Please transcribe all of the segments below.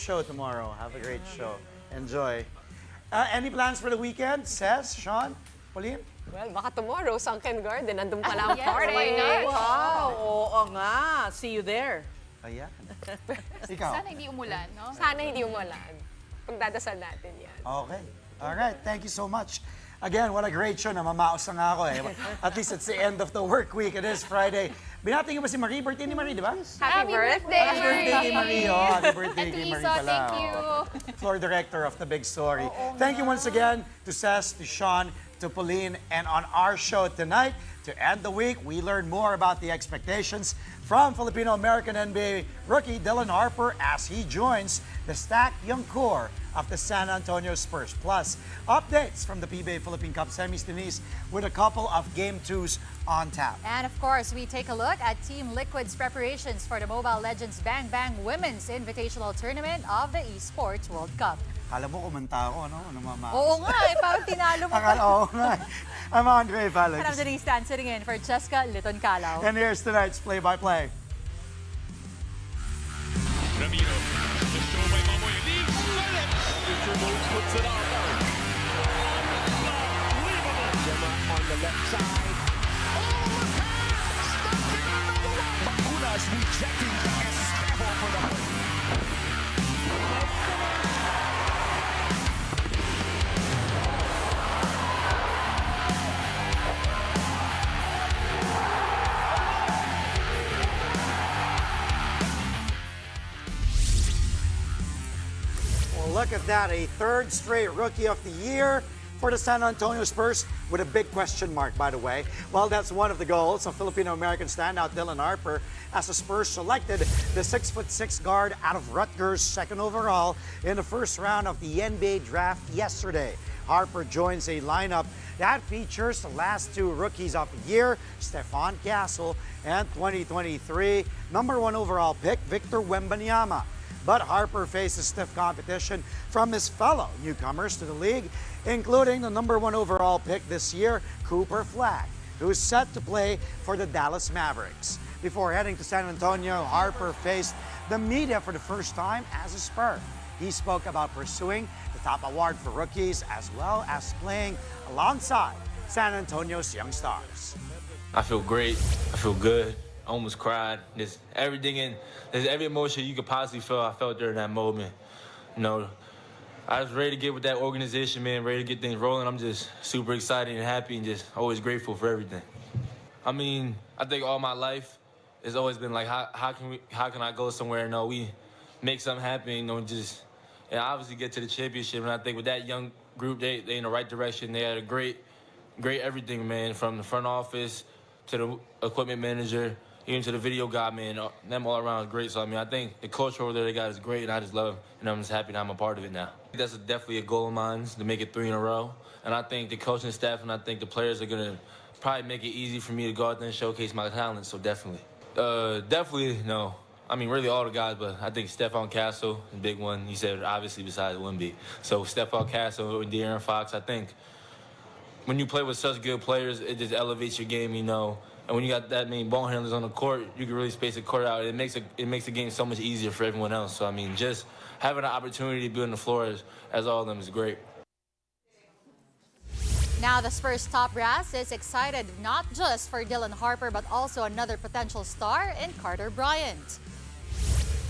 show tomorrow. Have a great show. Enjoy. Any plans for the weekend? Says, Sean, Pauline? Well, baka tomorrow, Sunken Garden, nandun pala ang party. why not? Wow, oo nga. See you there. Ayan. Ikaw? Sana hindi umulan, no? Sana hindi umulan. Pagdadasal natin yan. Okay. All right. Thank you so much. Again, what a great show. Namamaos na nga ako eh. At least it's the end of the work week. It is Friday. Binati niyo ba si Marie? Birthday ni Marie, di ba? Happy birthday, Happy birthday kay Marie. Oh, happy birthday At kay Marie Lisa, pala. thank you. Floor director of The Big Story. Thank you once again to Cess, to Sean, to Pauline, and on our show tonight, to end the week, we learn more about the expectations from Filipino-American NBA rookie Dylan Harper as he joins the stacked young core of the San Antonio Spurs. Plus, updates from the PBA Philippine Cup semis, Denise, with a couple of Game 2s on tap. And of course, we take a look at Team Liquid's preparations for the Mobile Legends Bang Bang Women's Invitational Tournament of the Esports World Cup. Kala mo kumanta ako, no? Namamaos. Oo nga, parang tinalo mo. Oo nga. I'm Andre Felix. And I'm Denise Tan, sitting in for Cheska Liton Calao. And here's tonight's play-by-play. Ramiro, the show by Mamoy leaves. Puts it on. Unbelievable. Gemma on the left side. Oh, the pass! Macunas rejecting Esteban for the point. Look at that, a third straight Rookie of the Year for the San Antonio Spurs with a big question mark, by the way. Well, that's one of the goals of Filipino-American standout Dylan Harper as the Spurs selected the 6'6" guard out of Rutgers, second overall in the first round of the NBA draft yesterday. Harper joins a lineup that features the last two Rookies of the Year, Stephon Castle, and 2023 #1 overall pick Victor Wembanyama. But Harper faces stiff competition from his fellow newcomers to the league, including the #1 overall pick this year, Cooper Flag, who is set to play for the Dallas Mavericks. Before heading to San Antonio, Harper faced the media for the first time as a Spur. He spoke about pursuing the top award for rookies as well as playing alongside San Antonio's young stars. I feel great. I feel good. I almost cried. There's everything there's every emotion you could possibly feel. I felt during that moment. You know, I was ready to get with that organization, man, ready to get things rolling. I'm just super excited and happy and just always grateful for everything. I mean, I think all my life it's always been like, how can I go somewhere and know we make something happen, you know, just and obviously get to the championship. And I think with that young group, they in the right direction. They had a great everything, man, from the front office to the equipment manager, even to the video guy, man, them all around is great. So, I mean, I think the culture over there they got is great, and I just love it, and I'm just happy that I'm a part of it now. That's definitely a goal of mine, to make it 3 in a row. And I think the coaching staff and I think the players are going to probably make it easy for me to go out there and showcase my talent, so definitely. Definitely, no. I mean, really all the guys, but I think Stephon Castle, the big one, he said, obviously, besides Wemby. So, Stephon Castle and De'Aaron Fox, I think when you play with such good players, it just elevates your game, you know. And when you got that many ball handlers on the court, you can really space the court out. It makes the game so much easier for everyone else. So, I mean, just having an opportunity to be on the floor as all of them is great. Now, the Spurs top brass is excited not just for Dylan Harper, but also another potential star in Carter Bryant.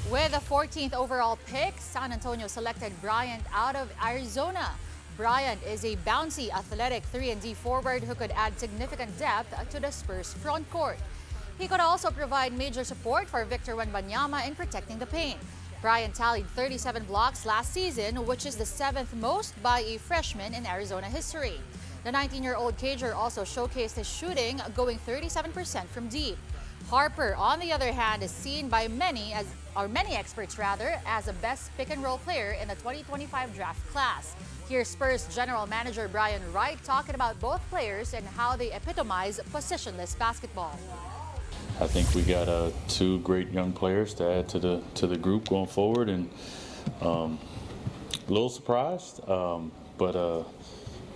With the 14th overall pick, San Antonio selected Bryant out of Arizona. Bryant is a bouncy, athletic 3-and-D forward who could add significant depth to the Spurs front court. He could also provide major support for Victor Wembanyama in protecting the paint. Bryant tallied 37 blocks last season, which is the 7th most by a freshman in Arizona history. The 19-year-old Cager also showcased his shooting, going 37% from deep. Harper, on the other hand, is seen by many experts as the best pick-and-roll player in the 2025 draft class. Here's Spurs General Manager Brian Wright talking about both players and how they epitomize positionless basketball. I think we got two great young players to add to the group going forward, and a little surprised, but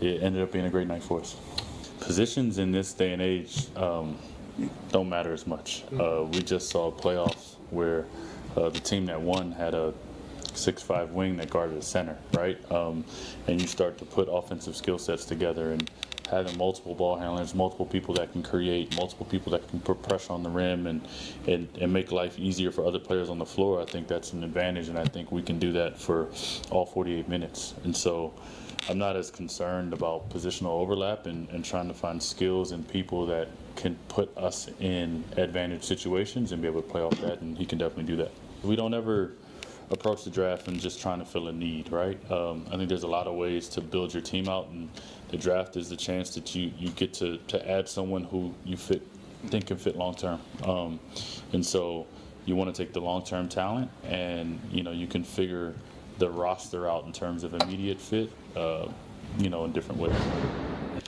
it ended up being a great night for us. Positions in this day and age don't matter as much. We just saw playoffs where the team that won had a 6'5" wing that guarded the center, right? And you start to put offensive skill sets together, and having multiple ball handlers, multiple people that can create, multiple people that can put pressure on the rim and make life easier for other players on the floor, I think that's an advantage, and I think we can do that for all 48 minutes. And so I'm not as concerned about positional overlap and trying to find skills and people that can put us in advantage situations and be able to play off that, and he can definitely do that. We don't ever approach the draft and just trying to fill a need, right? I think there's a lot of ways to build your team out, and the draft is the chance that you get to add someone who you think can fit long term. And so you want to take the long term talent, and you can figure the roster out in terms of immediate fit, in different ways.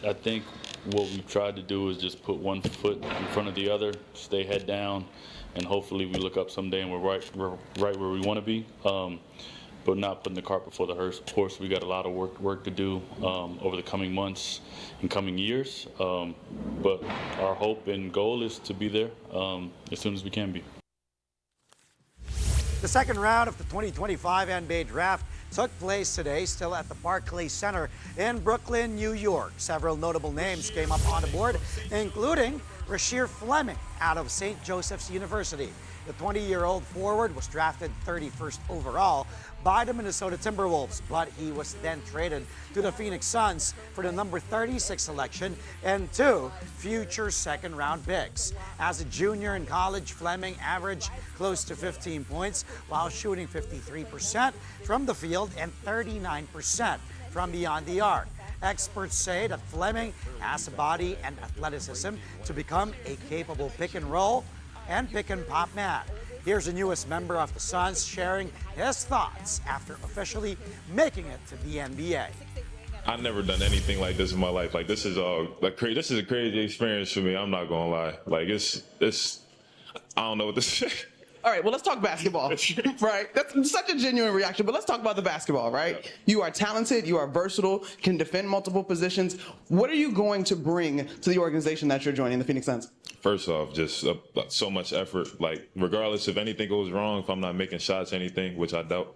I think what we've tried to do is just put one foot in front of the other, stay head down, and hopefully we look up someday and we're right where we want to be. But not putting the cart before the horse. We got a lot of work to do over the coming months and coming years. But our hope and goal is to be there as soon as we can be. The second round of the 2025 NBA Draft took place today, still at the Barclays Center in Brooklyn, New York. Several notable names came up on the board, including Rashir Fleming out of St. Joseph's University. The 20-year-old forward was drafted 31st overall by the Minnesota Timberwolves, but he was then traded to the Phoenix Suns for the number 36 selection and 2 future second-round picks. As a junior in college, Fleming averaged close to 15 points while shooting 53% from the field and 39% from beyond the arc. Experts say that Fleming has the body and athleticism to become a capable pick-and-roll and pick-and-pop man. Here's the newest member of the Suns sharing his thoughts after officially making it to the NBA. I've never done anything like this in my life. Like, this is this is a crazy experience for me. I'm not gonna lie. Like, it's I don't know what this is. All right, well, let's talk basketball, right? That's such a genuine reaction, but let's talk about the basketball, right? You are talented, you are versatile, can defend multiple positions. What are you going to bring to the organization that you're joining, the Phoenix Suns? First off, just so much effort. Like, regardless if anything goes wrong, if I'm not making shots, anything, which I doubt,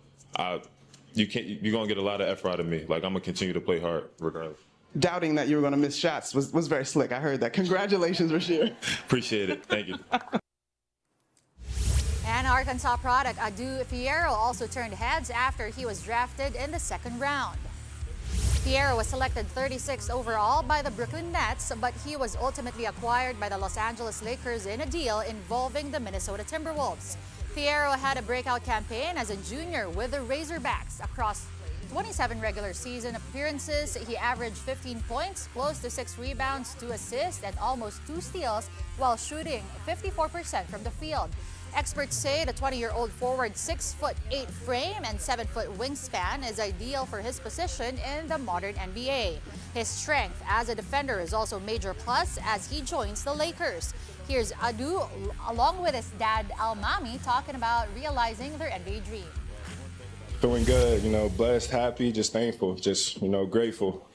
you're gonna get a lot of effort out of me. Like, I'm gonna continue to play hard, regardless. Doubting that you were going to miss shots was very slick. I heard that. Congratulations, Rashir. Appreciate it. Thank you. And Arkansas product Fierro also turned heads after he was drafted in the second round. Fierro was selected 36th overall by the Brooklyn Nets, but he was ultimately acquired by the Los Angeles Lakers in a deal involving the Minnesota Timberwolves. Fierro had a breakout campaign as a junior with the Razorbacks. Across 27 regular season appearances, he averaged 15 points, close to 6 rebounds, 2 assists, and almost 2 steals while shooting 54% from the field. Experts say the 20-year-old forward's 6'8" frame and 7-foot wingspan is ideal for his position in the modern NBA. His strength as a defender is also a major plus as he joins the Lakers. Here's Adu along with his dad Almami talking about realizing their NBA dream. Doing good, blessed, happy, just thankful, just, grateful.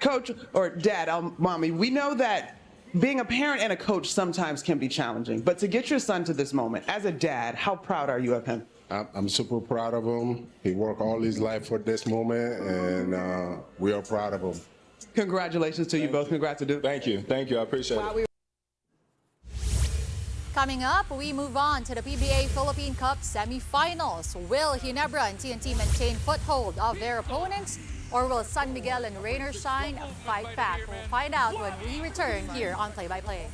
Coach or Dad Almami, we know that being a parent and a coach sometimes can be challenging, but to get your son to this moment, as a dad, how proud are you of him? I'm super proud of him. He worked all his life for this moment, and we are proud of him. Congratulations to you both. Congrats to do. Thank you. I appreciate it. Coming up, we move on to the PBA Philippine Cup semifinals. Will Ginebra and TNT maintain foothold of their opponents, or will San Miguel and Rainer Shine fight back? We'll find out when we return here on Play by Play.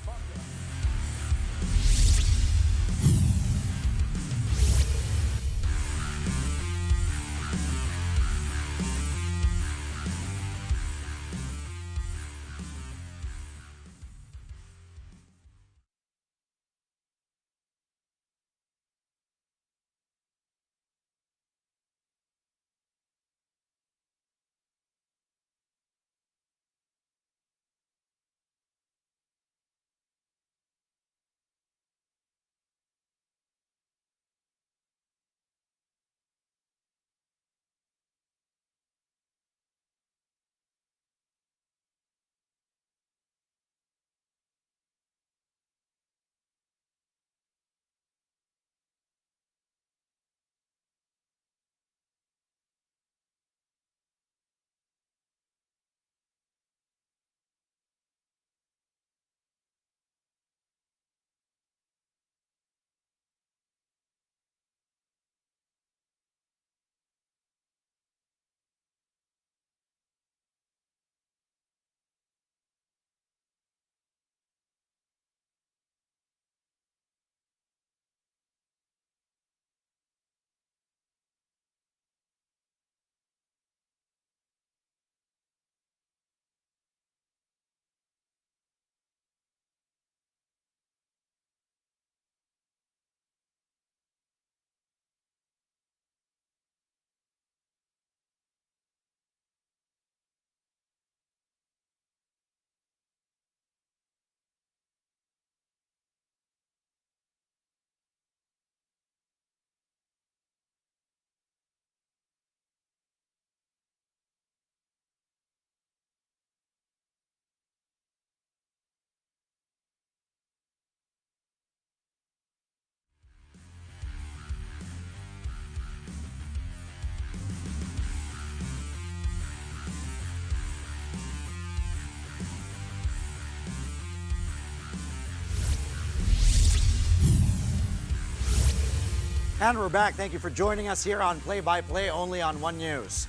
And we're back. Thank you for joining us here on Play by Play, only on One News.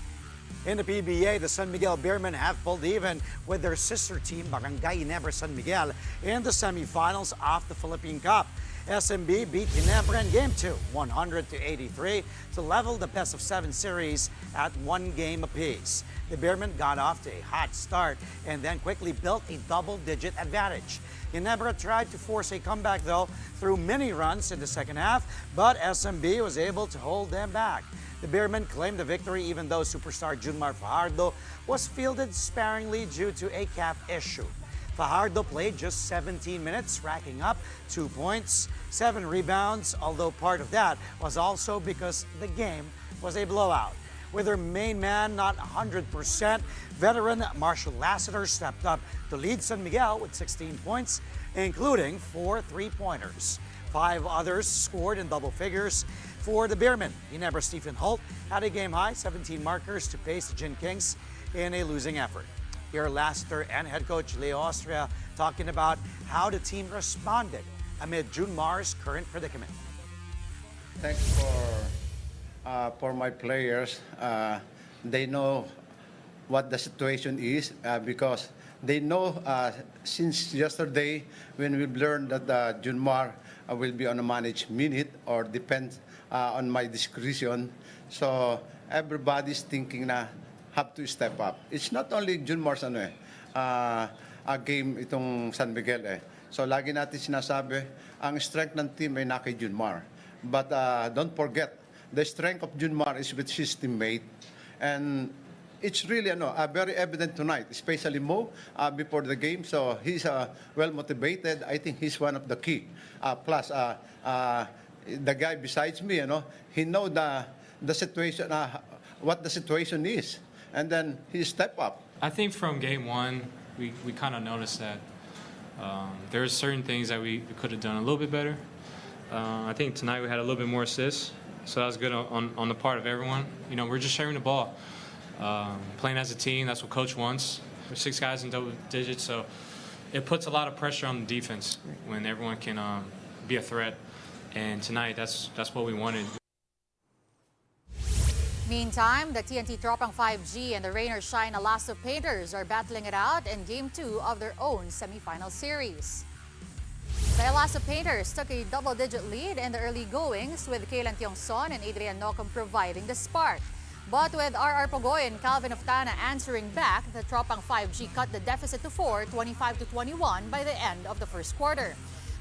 In the PBA, the San Miguel Beermen have pulled even with their sister team, Barangay Ginebra San Miguel, in the semifinals of the Philippine Cup. SMB beat Ginebra in Game 2, 100-83, to level the best-of-7 series at 1 game apiece. The Beermen got off to a hot start and then quickly built a double-digit advantage. Ginebra tried to force a comeback, though, through many runs in the second half, but SMB was able to hold them back. The Beermen claimed the victory even though superstar Junmar Fajardo was fielded sparingly due to a calf issue. Fajardo played just 17 minutes, racking up 2 points, 7 rebounds, although part of that was also because the game was a blowout. With their main man not 100%, veteran Marshall Lassiter stepped up to lead San Miguel with 16 points, including 4 3-pointers. 5 others scored in double figures for the Beermen. Ginebra Stephen Holt had a game-high 17 markers to pace the Gin Kings in a losing effort. Here, Lassiter and head coach Leo Austria talking about how the team responded amid Junmar's current predicament. Thanks for my players. They know what the situation is because they know since yesterday when we've learned that Junmar will be on a managed minute or depends on my discretion. So everybody's thinking na have to step up. It's not only Junmar's a game itong San Miguel eh. So lagi natin sinasabi, ang strength ng team ay naka Junmar. But don't forget, the strength of Junmar is with his teammate. And it's really very evident tonight, especially Mo before the game. So he's well motivated. I think he's one of the key. Plus, the guy besides me, he know the situation, what the situation is. And then he step up. I think from game one, we kind of noticed that there are certain things that we could have done a little bit better. I think tonight we had a little bit more assists, so that was good on the part of everyone. We're just sharing the ball. Playing as a team, that's what coach wants. We're 6 guys in double digits, so it puts a lot of pressure on the defense when everyone can be a threat. And tonight, that's what we wanted. Meantime, the TNT Tropang 5G and the Rain or Shine Alaso Painters are battling it out in Game 2 of their own semifinal series. The Alaso Painters took a double-digit lead in the early goings with Kailan Tiongson and Adrian Nocum providing the spark. But with R.R. Pogoy and Calvin Oftana answering back, the Tropang 5G cut the deficit to 4, 25-21 by the end of the first quarter.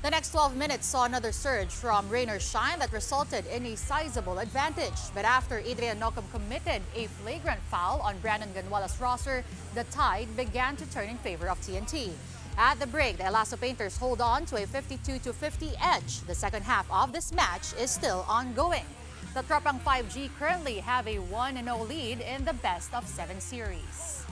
The next 12 minutes saw another surge from Rain or Shine that resulted in a sizable advantage. But after Adrian Nocum committed a flagrant foul on Brandon Ganuala's roster, the tide began to turn in favor of TNT. At the break, the Alaso Painters hold on to a 52-50 edge. The second half of this match is still ongoing. The Tropang 5G currently have a 1-0 lead in the best-of-7 series.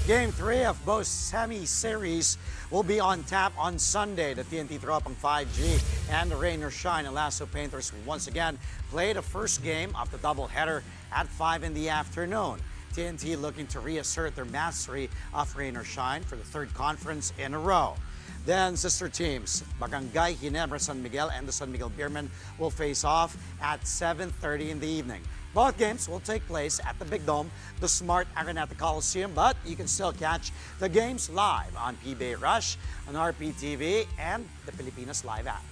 Game 3 of both semi-series will be on tap on Sunday. The TNT Tropang 5G and the Rain or Shine Alaso Painters will once again play the first game of the doubleheader at 5 in the afternoon. TNT looking to reassert their mastery of Rain or Shine for the 3rd conference in a row. Then sister teams, Barangay Ginebra San Miguel and the San Miguel Beermen will face off at 7:30 in the evening. Both games will take place at the Big Dome, the Smart Araneta Coliseum, but you can still catch the games live on PBA Rush, on RPTV, and the Pilipinas Live app.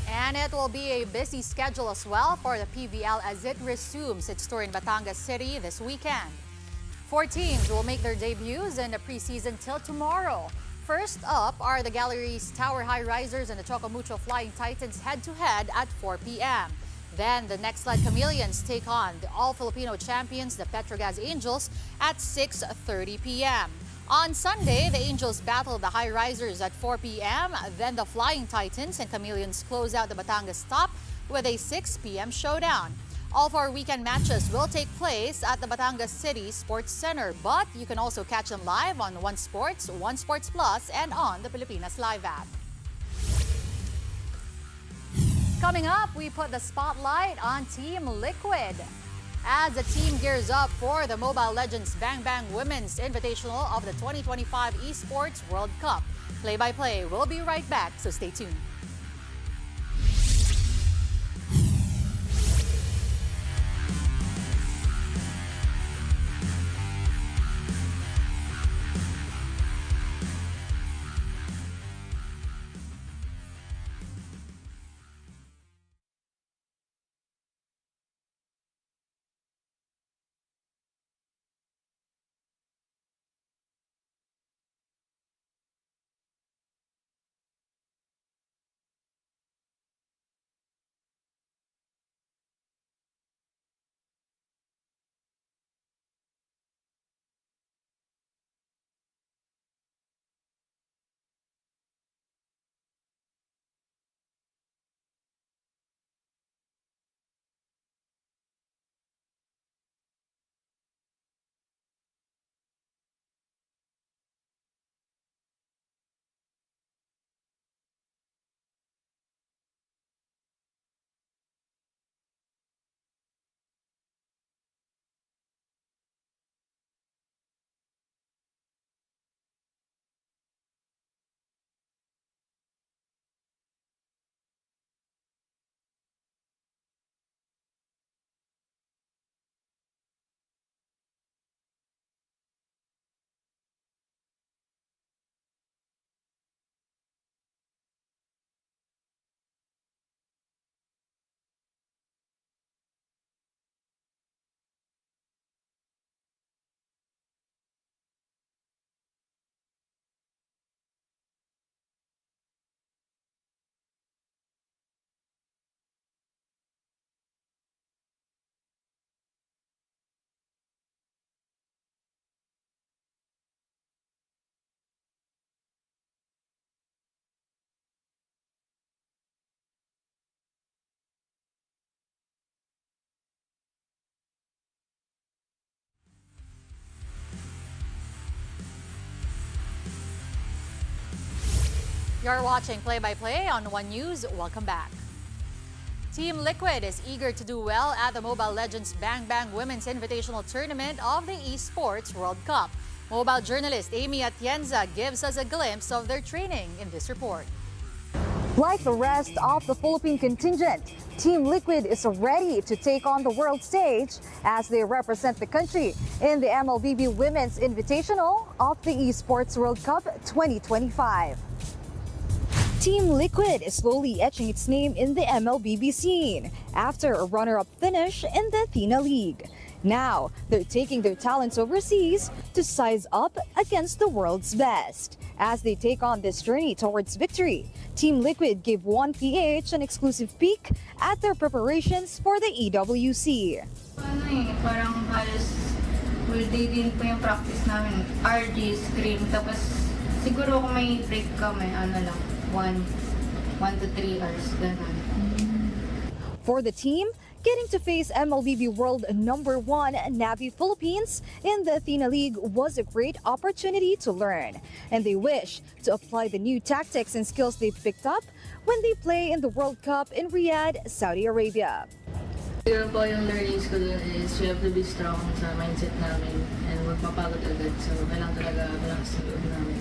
And it will be a busy schedule as well for the PVL as it resumes its tour in Batangas City this weekend. 4 teams will make their debuts in the preseason till tomorrow. First up are the Galleries Tower High Risers and the Chocomucho Flying Titans head-to-head at 4 p.m. Then the Next Slide Chameleons take on the all-Filipino champions, the Petrogas Angels, at 6:30 p.m. On Sunday, the Angels battle the High Risers at 4 p.m. Then the Flying Titans and Chameleons close out the Batangas top with a 6 p.m. showdown. All 4 weekend matches will take place at the Batangas City Sports Center, but you can also catch them live on One Sports, One Sports Plus, and on the Pilipinas Live app. Coming up, we put the spotlight on Team Liquid as the team gears up for the Mobile Legends Bang Bang Women's Invitational of the 2025 Esports World Cup. Play-by-play will be right back, so stay tuned. You're watching Play-by-Play on One News. Welcome back. Team Liquid is eager to do well at the Mobile Legends Bang Bang Women's Invitational Tournament of the Esports World Cup. Mobile journalist Amy Atienza gives us a glimpse of their training in this report. Like the rest of the Philippine contingent, Team Liquid is ready to take on the world stage as they represent the country in the MLBB Women's Invitational of the Esports World Cup 2025. Team Liquid is slowly etching its name in the MLBB scene after a runner-up finish in the Athena League. Now, they're taking their talents overseas to size up against the world's best. As they take on this journey towards victory, Team Liquid gave 1PH an exclusive peek at their preparations for the EWC. Parang halos full day din po yung practice namin. RG, screen, tapos siguro kung may break kami, 1 to 3 hours, ganun. For the team, getting to face MLBB World #1 Navy Philippines in the Athena League was a great opportunity to learn, and they wish to apply the new tactics and skills they've picked up when they play in the World Cup in Riyadh, Saudi Arabia. Siguro po yung learnings ko dun is we have to be strong sa mindset namin and huwag mapagod agad. So, kailangan talaga malakas yung loob namin.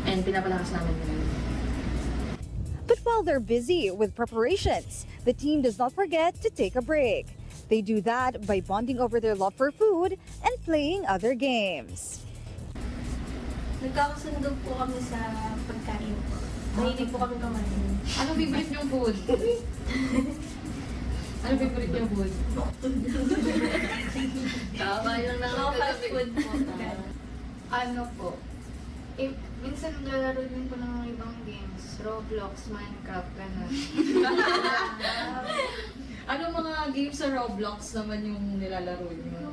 And pinapalakas namin yun. But while they're busy with preparations, the team does not forget to take a break. They do that by bonding over their love for food and playing other games. Nagkakasundo po kami sa pagkain po. Mahilig po kami kumain. Anong favorite niyong food? Anong favorite niyong food? Tama yung fast food po. Ano po? Minsan naglalaro din po ng ibang games. Roblox, Minecraft, gano'n. Anong mga games sa Roblox naman yung nilalaro niyo?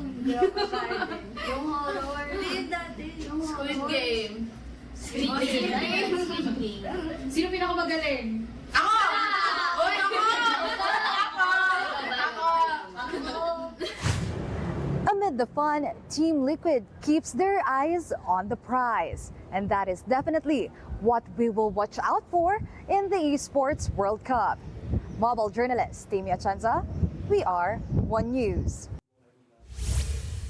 Yung horror. Yung Squid Game. Squid Game. Sino pinakamagaling? Ako! Oy, ako! Amid the fun, Team Liquid keeps their eyes on the prize. And that is definitely what we will watch out for in the Esports World Cup. Mobile journalist Amy Atienza, we are One News.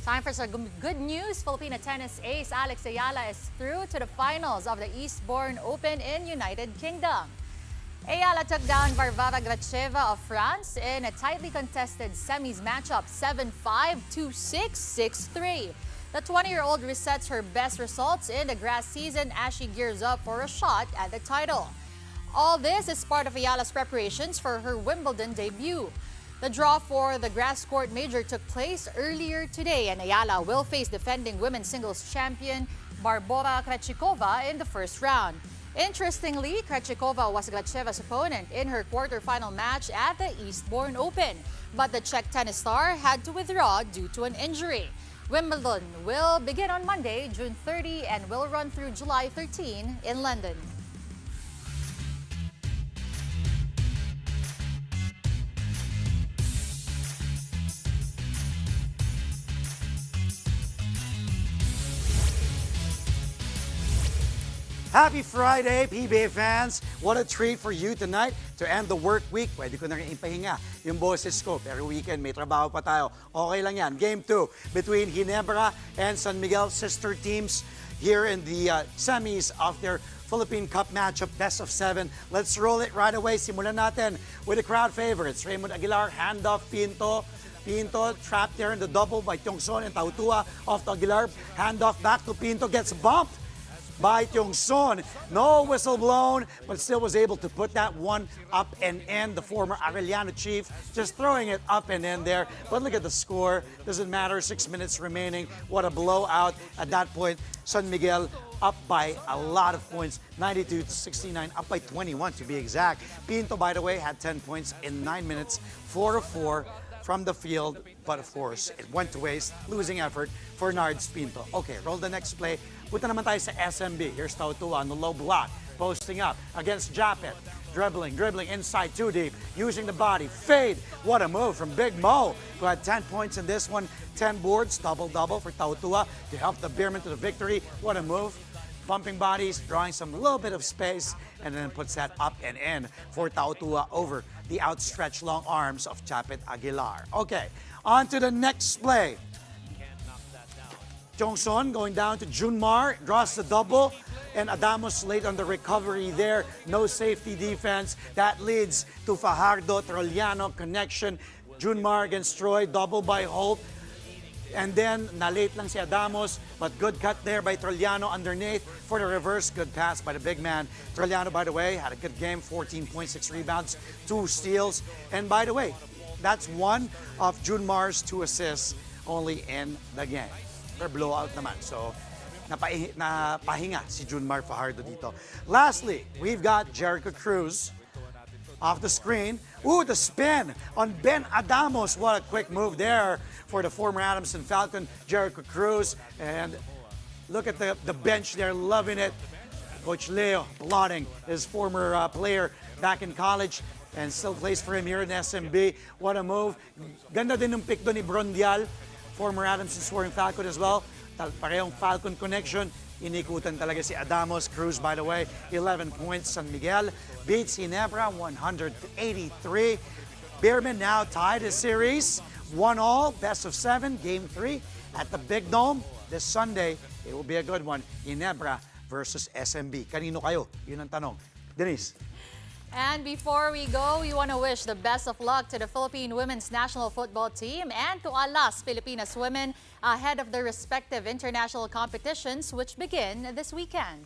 Time for some good news. Filipina tennis ace Alex Ayala is through to the finals of the Eastbourne Open in United Kingdom. Ayala took down Varvara Gracheva of France in a tightly contested semis matchup 7-5, 2-6, 6-3. The 20-year-old resets her best results in the grass season as she gears up for a shot at the title. All this is part of Ayala's preparations for her Wimbledon debut. The draw for the grass court major took place earlier today, and Ayala will face defending women's singles champion Barbora Krejcikova in the first round. Interestingly, Krejcikova was Gracheva's opponent in her quarterfinal match at the Eastbourne Open, but the Czech tennis star had to withdraw due to an injury. Wimbledon will begin on Monday, June 30, and will run through July 13 in London. Happy Friday, PBA fans! What a treat for you tonight to end the work week. Pwede ko na rin ipahinga yung boses ko. Pero weekend, may trabaho pa tayo. Okay lang yan. Game 2 between Ginebra and San Miguel, sister teams here in the semis of their Philippine Cup matchup, best of 7. Let's roll it right away. Simulan natin with the crowd favorites. Raymond Aguilar, handoff, Pinto. Pinto trapped there in the double by Tiongson and Tautua off to Aguilar. Handoff back to Pinto, gets bumped by Tiongson. No whistle blown, but still was able to put that one up and in. The former Arellano chief just throwing it up and in there. But look at the score. Doesn't matter, 6 minutes remaining. What a blowout. At that point, San Miguel up by a lot of points, 92-69, up by 21 to be exact. Pinto, by the way, had 10 points in 9 minutes, 4-4 from the field, but of course, it went to waste, losing effort for Nards Pinto. Okay, roll the next play. Punta naman tayo sa SMB. Here's Tautua on the low block, posting up against Japet. Dribbling inside too deep, using the body, fade. What a move from Big Mo, who had 10 points in this one, 10 boards, double-double for Tautua to help the Beermen to the victory. What a move. bumping bodies, drawing some little bit of space, and then puts that up and in for Tautua over the outstretched long arms of Chapit Aguilar. Okay, on to the next play. Jongson going down to Junmar, draws the double, and Adamos late on the recovery there. No safety defense. That leads to Fajardo-Troliano connection. Junmar against Troy, double by Holt. And then, na-late lang si Adamos, but good cut there by Troliano underneath for the reverse. Good pass by the big man. Troliano, by the way, had a good game, 14.6 rebounds, 2 steals. And by the way, that's one of Junmar's 2 assists only in the game. They're blowout naman. So, napahinga si Junmar Fajardo dito. Lastly, we've got Jericho Cruz off the screen. Ooh, the spin on Ben Adamos. What a quick move there for the former Adamson Falcon, Jericho Cruz. And look at the bench there, loving it. Coach Leo applauding his former player back in college and still plays for him here in SMB. What a move. Ganda din ng pick doon ni Brondial, former Adamson scoring Falcon as well. Parehong Falcon connection. Inikutan talaga si Adamos. Cruz, by the way, 11 points. San Miguel beats Ginebra 100-83. Beerman now tied the series. 1-1, best of 7, game 3 at the Big Dome this Sunday. It will be a good one. Ginebra versus SMB. Kanino kayo? Yun ang tanong. Denise. And before we go, we want to wish the best of luck to the Philippine women's national football team and to Alas Pilipinas women ahead of their respective international competitions, which begin this weekend.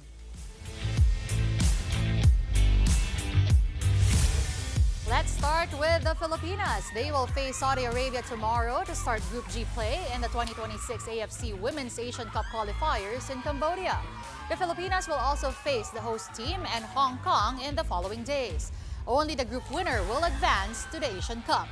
Let's start with the Filipinas. They will face Saudi Arabia tomorrow to start Group G play in the 2026 AFC Women's Asian Cup qualifiers in Cambodia. The Filipinas will also face the host team and Hong Kong in the following days. Only the group winner will advance to the Asian Cup.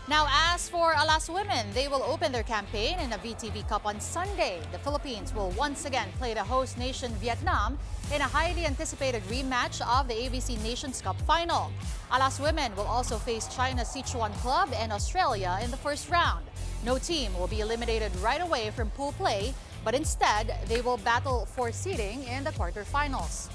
Now, as for Alas women, they will open their campaign in a VTV Cup on Sunday. The Philippines will once again play the host nation Vietnam in a highly anticipated rematch of the ABC Nations Cup final. Alas women will also face China's Sichuan Club and Australia in the first round. No team will be eliminated right away from pool play, but instead, they will battle for seeding in the quarterfinals.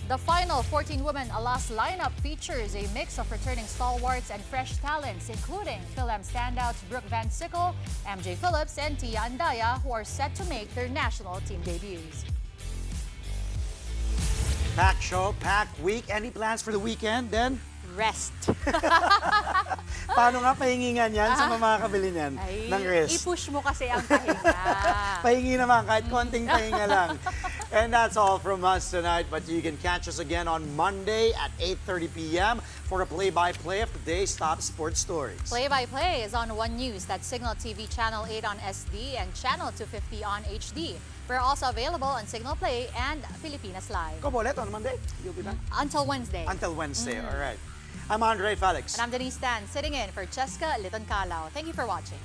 The final 14-woman Alas lineup features a mix of returning stalwarts and fresh talents, including Phil-Am standouts Brooke Van Sickle, MJ Phillips, and Tia Andaya, who are set to make their national team debuts. Packed show, packed week. Any plans for the weekend then? Rest. Paano nga pahingingan yan sa mga kabili niyan ng rest? I-push mo kasi ang pahinga. Pahingi naman, kahit konting pahinga lang. And that's all from us tonight, but you can catch us again on Monday at 8:30 p.m. for a play-by-play of today's top sports stories. Play-by-play is on One News, that's Signal TV Channel 8 on SD and Channel 250 on HD. We're also available on Signal Play and Pilipinas Live. Kobolet on Monday? You'll be back? Until Wednesday. Until Wednesday, all right. I'm Andre Felix. And I'm Denise Tan, sitting in for Cheska Liton-Calao. Thank you for watching.